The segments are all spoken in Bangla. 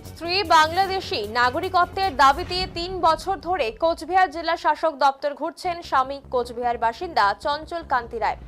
স্ত্রী বাংলাদেশি নাগরিকত্বের দাবিতে ৩ বছর ধরে কোচবিহার জেলা শাসক দপ্তর ঘুরছেন স্বামী কোচবিহার বাসিন্দা চঞ্চল কান্তি রায়।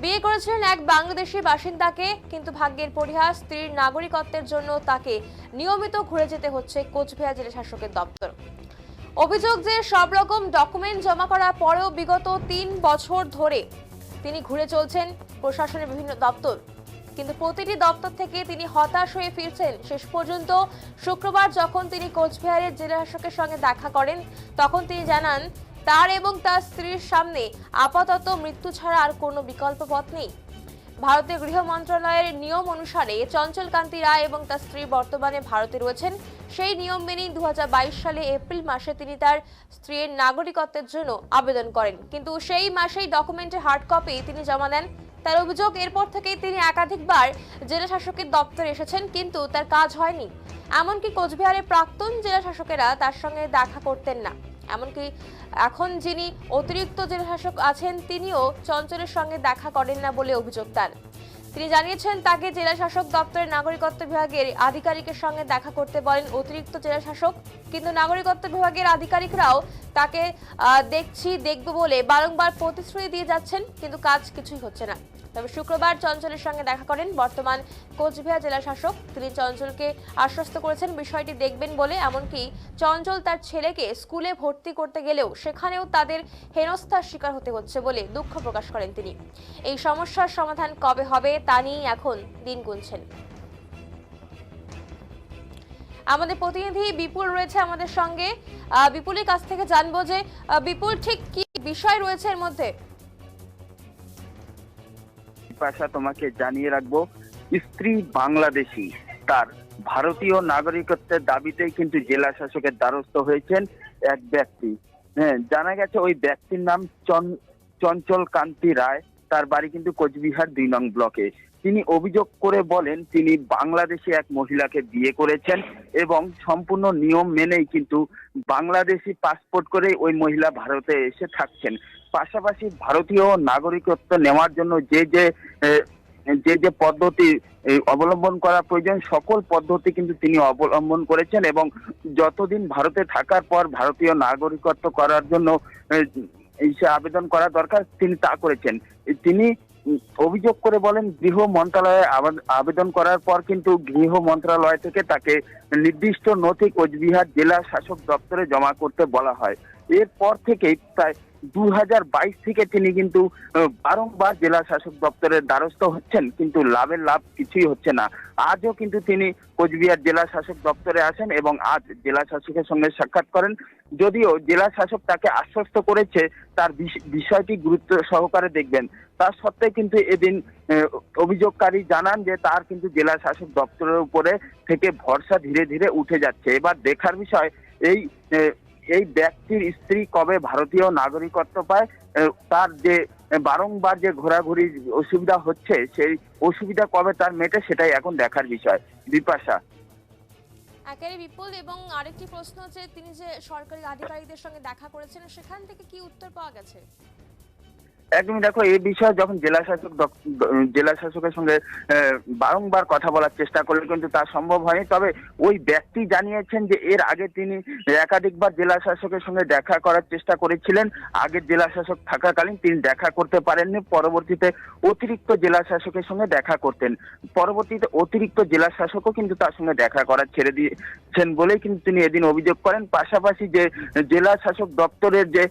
বিয়ে করেছিলেন এক বাংলাদেশি বাসিন্দাকে, কিন্তু ভাগ্যের পরিহাস, স্ত্রীর নাগরিকত্বের জন্য তাকে নিয়মিত ঘুরে যেতে হচ্ছে কোচবিহার জেলা শাসকের দপ্তর। অভিযোগ যে সব রকম ডকুমেন্ট জমা করার পরেও বিগত ৩ বছর ধরে তিনি ঘুরে চলছেন প্রশাসনের বিভিন্ন দপ্তর, কিন্তু প্রতিটি দপ্তর থেকে তিনি হতাশ হয়ে ফিরছেন। শেষ পর্যন্ত শুক্রবার যখন তিনি কোচবিহারের জেলা শাসকের সঙ্গে দেখা করেন, তখন তিনি জানান তার এবং তার স্ত্রীর সামনে আপাতত মৃত্যু ছাড়া আর কোনো বিকল্প পথ নেই। ভারতের গৃহ মন্ত্রণালয়ের নিয়ম অনুসারে চঞ্চল কান্তি রায় এবং তার স্ত্রী বর্তমানে ভারতে রয়েছেন। সেই নিয়ম মেনেই 2022 সালে এপ্রিল মাসে তিনি তার স্ত্রীর নাগরিকত্বের জন্য আবেদন করেন, কিন্তু সেই মাসেই ডকুমেন্টের হার্ড কপি তিনি জমা দেন। তার অভিযোগ, এরপর থেকেই তিনি একাধিকবার জেলা শাসকের দপ্তরে এসেছেন, কিন্তু তার কাজ হয়নি। এমনকি কোচবিহারের প্রাক্তন জেলা শাসকেরা তার সঙ্গে দেখা করতেন না। এমনকি এখন যিনি অতিরিক্ত জেলা শাসক আছেন, তিনিও চঞ্চলের সঙ্গে দেখা করেন না বলে অভিযোগ তার। তিনি জানিয়েছেন তাকে জেলা শাসক দপ্তরের নাগরিকত্ব বিভাগের আধিকারিকের সঙ্গে দেখা করতে বলেন অতিরিক্ত জেলা শাসক, কিন্তু নাগরিকত্ব বিভাগের আধিকারিকরাও তাকে দেখব বলে বারংবার প্রতিশ্রুতি দিয়ে যাচ্ছেন, কিন্তু কাজ কিছুই হচ্ছে না। তবে শুক্রবার চঞ্চলের সঙ্গে দেখা করেন বর্তমান কোচবিহার জেলা শাসক। তিনি চঞ্চলকে আশ্বস্ত করেছেন বিষয়টি দেখবেন বলে। এমনকি চঞ্চল তার ছেলেকে স্কুলে ভর্তি করতে গেলেও সেখানেও তাদের হেনস্থার শিকার হতে হচ্ছে বলে দুঃখ প্রকাশ করেন তিনি। এই সমস্যার সমাধান কবে হবে তা নিয়ে এখন দিন গুনছেন। আমাদের প্রতিনিধি বিপুল রয়েছে আমাদের সঙ্গে। বিপুলের কাছ থেকে জানবো যে বিপুল, ঠিক কি বিষয় রয়েছে এর মধ্যে? তোমাকে জানিয়ে রাখবো, স্ত্রী বাংলাদেশি, তার ভারতীয় নাগরিকত্বের দাবিতেই কিন্তু জেলা শাসকের দ্বারস্থ হয়েছেন এক ব্যক্তি। জানা গেছে ওই ব্যক্তির নাম চঞ্চল কান্তি রায়। তার বাড়ি কিন্তু কোচবিহার 2 নং ব্লকে। তিনি অভিযোগ করে বলেন তিনি বাংলাদেশি এক মহিলাকে বিয়ে করেছেন এবং সম্পূর্ণ নিয়ম মেনেই কিন্তু বাংলাদেশি পাসপোর্ট করে ওই মহিলা ভারতে এসে থাকছেন। পাশাপাশি ভারতীয় নাগরিকত্ব নেওয়ার জন্য যে পদ্ধতি অবলম্বন করা প্রয়োজন, সকল পদ্ধতি কিন্তু তিনি অবলম্বন করেছেন এবং যতদিন ভারতে থাকার পর ভারতীয় নাগরিকত্ব করার জন্য আবেদন করা দরকার তিনি তা করেছেন। তিনি অভিযোগ করে বলেন গৃহ মন্ত্রণালয়ে আবেদন করার পর কিন্তু গৃহ মন্ত্রণালয় থেকে তাকে নির্দিষ্ট নথি কোচবিহার জেলা শাসক দপ্তরে জমা করতে বলা হয়। এরপর থেকেই প্রায় 2022 থেকে তিনি কিন্তু বারংবার জেলা শাসক দপ্তরের দ্বারস্থ হচ্ছেন, কিন্তু লাভ কিছুই হচ্ছে না। আজও কিন্তু তিনি কোচবিহার জেলা শাসক দপ্তরে আসেন এবং আজ জেলা শাসকের সঙ্গে সাক্ষাৎ করেন। যদিও জেলা শাসক তাকে আশ্বস্ত করেছে তার বিষয়টি গুরুত্ব সহকারে দেখবেন, তার সত্ত্বেও কিন্তু এদিন অভিযোগকারী জানান যে তার কিন্তু জেলা শাসক দপ্তরের উপরে থেকে ভরসা ধীরে ধীরে উঠে যাচ্ছে। এবার দেখার বিষয় এই ব্যক্তির স্ত্রী কবে ভারতীয় নাগরিকত্ব পায়। তার যে বারংবার যে ঘোরাঘুরির অসুবিধা হচ্ছে, সেই অসুবিধা কবে তার মেটে, সেটাই এখন দেখার বিষয়। বিপাশা। একেবারে বিপুল, এবং আরেকটি প্রশ্ন হচ্ছে তিনি যে সরকারি আধিকারিকদের সঙ্গে দেখা করেছেন, সেখান থেকে কি উত্তর পাওয়া গেছে? একদমই, দেখো এই বিষয়ে যখন জেলা শাসকের সঙ্গে বারংবার কথা বলার চেষ্টা করলেন কিন্তু তা সম্ভব হয়নি। তবে ওই ব্যক্তি জানিয়েছেন যে এর আগে তিনি একাধিকবার জেলা শাসকের সঙ্গে দেখা করার চেষ্টা করেছিলেন। আগের জেলা শাসক থাকাকালীন তিনি দেখা করতে পারেননি, পরবর্তীতে অতিরিক্ত জেলা শাসকের সঙ্গে দেখা করতেন। পরবর্তীতে অতিরিক্ত জেলা শাসকও কিন্তু তার সঙ্গে দেখা করা ছেড়ে দিয়েছেন বলেই কিন্তু তিনি এদিন অভিযোগ করেন। পাশাপাশি যে জেলা শাসক দপ্তরের যে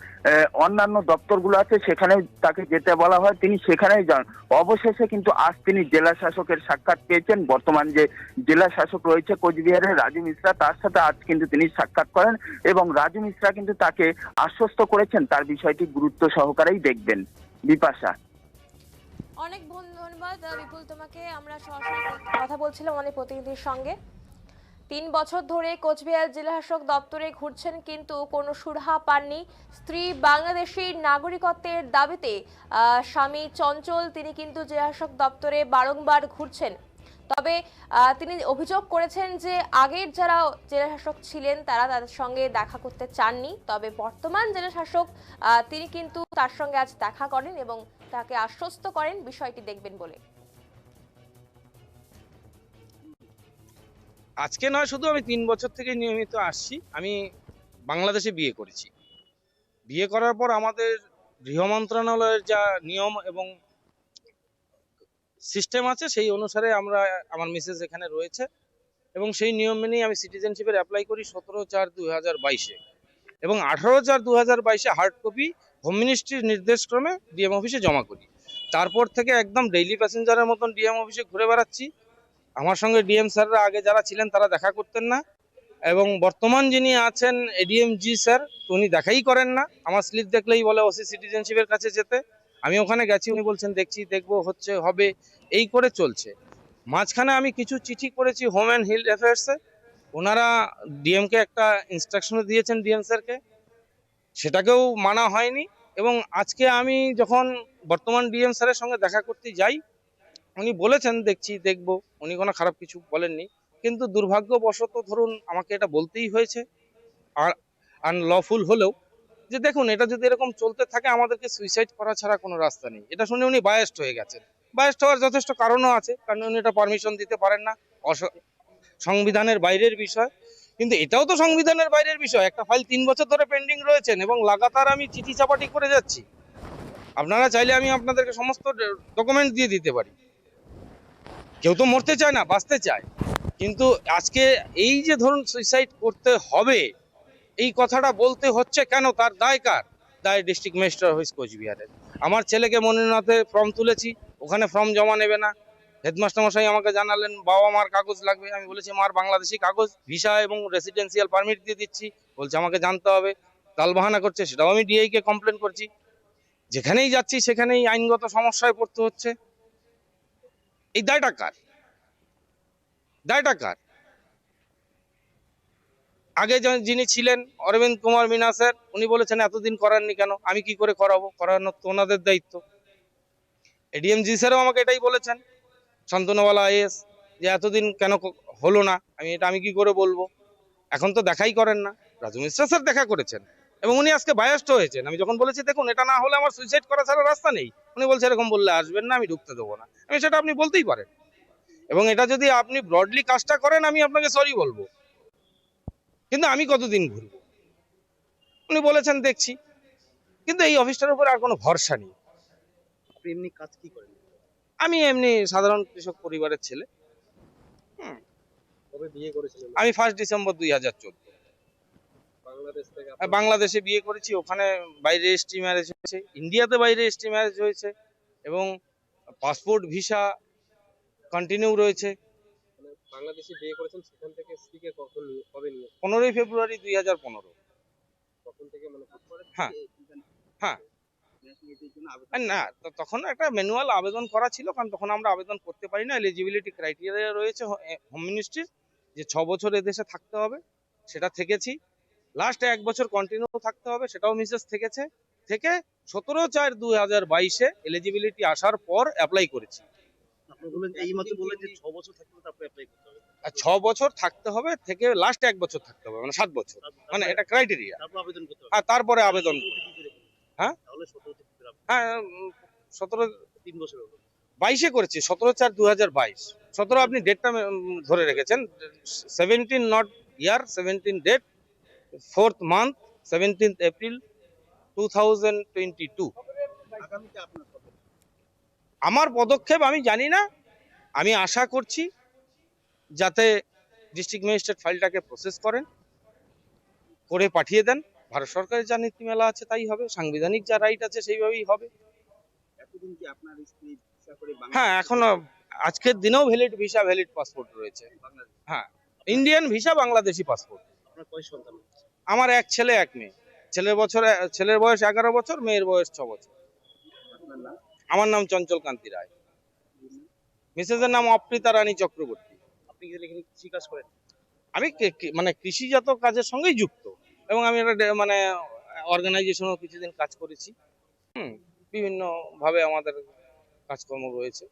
অন্যান্য দপ্তরগুলো আছে সেখানে তাকে যেতে বলা হয়, তিনি সেখানেই যান। অবশেষে কিন্তু আজ তিনি জেলা শাসকের সাক্ষাৎ পেয়েছেন। বর্তমান যে জেলা শাসক রয়েছে কোচবিহারের রাজু মিশ্রা, তার সাথে আজ কিন্তু তিনি সাক্ষাৎ করেন এবং রাজু মিশ্রা কিন্তু তাকে আশ্বস্ত করেছেন তার বিষয়টি গুরুত্ব সহকারেই দেখবেন। বিপাশা। অনেক ধন্যবাদ বিপুল তোমাকে। আমরা সরাসরি কথা বলছিলাম অনেক প্রতিনিধির সঙ্গে। 3 বছর ধরে কোচবিহার জেলা শাসক দপ্তরে ঘুরছেন, কিন্তু কোনো সুরাহা পাননি। স্ত্রী বাংলাদেশির নাগরিকত্বের দাবিতে স্বামী চঞ্চল তিনি কিন্তু জেলা শাসক দপ্তরে বারংবার ঘুরছেন। তবে তিনি অভিযোগ করেছেন যে আগের যারা জেলা শাসক ছিলেন তারা তাদের সঙ্গে দেখা করতে চাননি। তবে বর্তমান জেলা শাসক তিনি কিন্তু তার সঙ্গে আজ দেখা করেন এবং তাকে আশ্বস্ত করেন বিষয়টি দেখবেন বলে। আজকে নয়, শুধু আমি 3 বছর থেকে নিয়মিত আসছি। আমি বাংলাদেশে বিয়ে করেছি। বিয়ে করার পর আমাদের গৃহ মন্ত্রণালয়ের যা নিয়ম এবং সিস্টেম আছে সেই অনুসারে আমার মিসেস এখানে রয়েছে এবং সেই নিয়ম মেনেই আমি সিটিজেনশিপের অ্যাপ্লাই করি 17/4/2022-এ এবং 18/4/2022-এ হার্ড কপি হোম মিনিস্ট্রির নির্দেশক্রমে ডিএম অফিসে জমা করি। তারপর থেকে একদম ডেইলি প্যাসেঞ্জারের মতন ডিএম অফিসে ঘুরে বেড়াচ্ছি। আমার সঙ্গে ডিএম স্যাররা আগে যারা ছিলেন তারা দেখা করতেন না এবং বর্তমান যিনি আছেন এডিএম জি স্যার, উনি দেখাই করেন না। আমার স্লিপ দেখলেই বলে ওসি সিটিজেনশিপের কাছে যেতে। আমি ওখানে গেছি, উনি বলছেন দেখছি, দেখবো, হচ্ছে, হবে, এই করে চলছে। মাঝখানে আমি কিছু চিঠি করেছি হোম অ্যান্ড হিল অ্যাফেয়ার্সে। ওনারা ডিএমকে একটা ইনস্ট্রাকশন দিয়েছেন ডিএম স্যারকে, সেটাকেও মানা হয়নি। এবং আজকে আমি যখন বর্তমান ডিএম স্যারের সঙ্গে দেখা করতে যাই, উনি বলেছেন দেখছি, দেখবো, উনি কোনো খারাপ কিছু বলেননি। কিন্তু দুর্ভাগ্যবশত ধরুন আমাকে এটা বলতেই হয়েছে, আর আনলফুল হলেও, যে দেখুন এটা যদি এরকম চলতে থাকে আমাদেরকে সুইসাইড করা ছাড়া কোনো রাস্তা নেই। এটা শুনে উনি বায়াস্ট হয়ে গেছেন। বায়াস্ট হওয়ার যথেষ্ট কারণও আছে, কারণ উনি এটা পারমিশন দিতে পারেন না, সংবিধানের বাইরের বিষয়। কিন্তু এটাও তো সংবিধানের বাইরের বিষয়। একটা ফাইল 3 বছর ধরে পেন্ডিং রয়েছেন এবং লাগাতার আমি চিঠি চাপাটি করে যাচ্ছি। আপনারা চাইলে আমি আপনাদেরকে সমস্ত ডকুমেন্ট দিয়ে দিতে পারি। কেউ তো মরতে চায় না, বাঁচতে চায়। কিন্তু আজকে এই যে ধরুন সুইসাইড করতে হবে, এই কথাটা বলতে হচ্ছে কেন? তার দায় কার? দায় ডিস্ট্রিক্ট ম্যাজিস্ট্রেট অফিস কোচবিহারের। আমার ছেলেকে মনোনয়নে ফর্ম তুলেছি, ওখানে ফর্ম জমা নেবে না। হেডমাস্টার মশাই আমাকে জানালেন বাবা মার কাগজ লাগবে। আমি বলেছি মার বাংলাদেশি কাগজ, ভিসা এবং রেসিডেন্সিয়াল পারমিট দিয়ে দিচ্ছি। বলছে আমাকে জানতে হবে, তালবাহানা করছে। সেটাও আমি ডিআই কে কমপ্লেন করছি। যেখানেই যাচ্ছি সেখানেই আইনগত সমস্যায় পড়তে হচ্ছে। এই দায়টা কার? দায়টা কার? আগে যিনি ছিলেন অরবিন্দ কুমার মিনা স্যার, উনি বলেছেন এতদিন করাননি কেন? আমি কি করে করাবো? করানো তো ওনাদের দায়িত্ব। এডিএম জি স্যারও আমাকে এটাই বলেছেন, শান্তনুওয়ালা আইএস, যে এতদিন কেন হলো না। আমি কি করে বলবো? এখন তো দেখাই করেন না। রাজু মিশ্রা স্যার দেখা করেছেন এবং উনি আজকে বায়াস্ট হয়েছেন। আমি যখন বলেছি দেখুন এটা না হলে আমার সুইসাইড করা ছাড়া রাস্তা নেই, উনি বলছে এরকম বললে আসবেন না, আমি ঢুকতে দেবো না। আমি সেটা আপনি বলতেই পারেন, এবং এটা যদি আপনি ব্রডলি কাজটা করেন আমি আপনাকে সরি বলবো, কিন্তু আমি কতদিন ঘুরবো? উনি বলেছেন দেখছি, কিন্তু এই অফিসটার উপর আর কোনো ভরসা নেই। আপনি এমনি কাজ কি করেন? আমি এমনি সাধারণ কৃষক পরিবারের ছেলে। কবে বিয়ে করেছিলেন? আমি 1 ডিসেম্বর 2014 বাংলাদেশ থেকে বাংলাদেশে বিয়ে করেছি। ওখানে বাইরে রেজিস্ট্রি ম্যারেজ হয়েছে, ইন্ডিয়াতে বাইরে রেজিস্ট্রি ম্যারেজ হয়েছে এবং পাসপোর্ট ভিসা কন্টিনিউ রয়েছে। মানে বাংলাদেশে বিয়ে করেছেন, সেখান থেকে স্ত্রীকে কবে নিয়ে 15ই ফেব্রুয়ারি 2015। তখন থেকে মানে হ্যাঁ, হ্যাঁ। না, তখন একটা ম্যানুয়াল আবেদন করা ছিল, কারণ তখন আমরা আবেদন করতে পারি না। এলিজিবিলিটি ক্রাইটেরিয়া রয়েছে হোম মিনিস্ট্রির, যে 6 বছর এদেশে থাকতে হবে। সেটা থেকেছি। লাস্ট 1 বছর কন্টিনিউ থাকতে হবে, সেটাও মিসেস থেকেছে। থেকে 17/4/2022-এ এলিজিবিলিটি আসার পর অ্যাপ্লাই করেছি। আপনি বলেন এই মাত্র বললেন যে 6 বছর থাকলে তারপরে অ্যাপ্লাই করতে হবে। আর 6 বছর থাকতে হবে, থেকে লাস্ট 1 বছর থাকতে হবে, মানে 7 বছর, মানে এটা ক্রাইটেরিয়া। তারপর আবেদন করতে হবে। আর তারপরে আবেদন। হ্যাঁ? তাহলে 17 থেকে হ্যাঁ, 17 3 বছর হলো। 22-এ করেছি, 17/4/2022। 17 আপনি ডেটটা ধরে রেখেছেন। 17 নট year, 17 date, 4th month, 17th April 2022। আগামীতে আপনার কবে? আমার পদক্ষেপ আমি জানি না। আমি আশা করছি যাতে ডিস্ট্রিক্ট ম্যাজিস্ট্রেট ফাইলটাকে প্রসেস করেন, করে পাঠিয়ে দেন। ভারত সরকারের যা নীতিমালা আছে তাই হবে, সাংবিধানিক যা রাইট আছে সেইভাবেই হবে। এতদিন কি আপনার স্ত্রী ভিসা করে হ্যাঁ, এখনো আজকের দিনেও ভ্যালিড ভিসা, ভ্যালিড পাসপোর্ট রয়েছে। বাংলাদেশ? হ্যাঁ, ইন্ডিয়ান ভিসা, বাংলাদেশি পাসপোর্ট। আপনার কয় সন্তান? আমার 1 ছেলে 1 মেয়ে। ছেলের বয়স 11 বছর, মেয়ের বয়স 6 বছর। আপনার নাম? আমার নাম চঞ্চল কান্তি রায়। মিসেসের নাম অপ্রিতা রানী চক্রবর্তী। আপনি কি এখানে কৃষি কাজ করেন? আমি মানে কৃষিজাত কাজের সঙ্গেই যুক্ত, এবং আমি একটা মানে অর্গানাইজেশনও কিছুদিন কাজ করেছি। বিভিন্ন ভাবে আমাদের কাজকর্ম রয়েছে।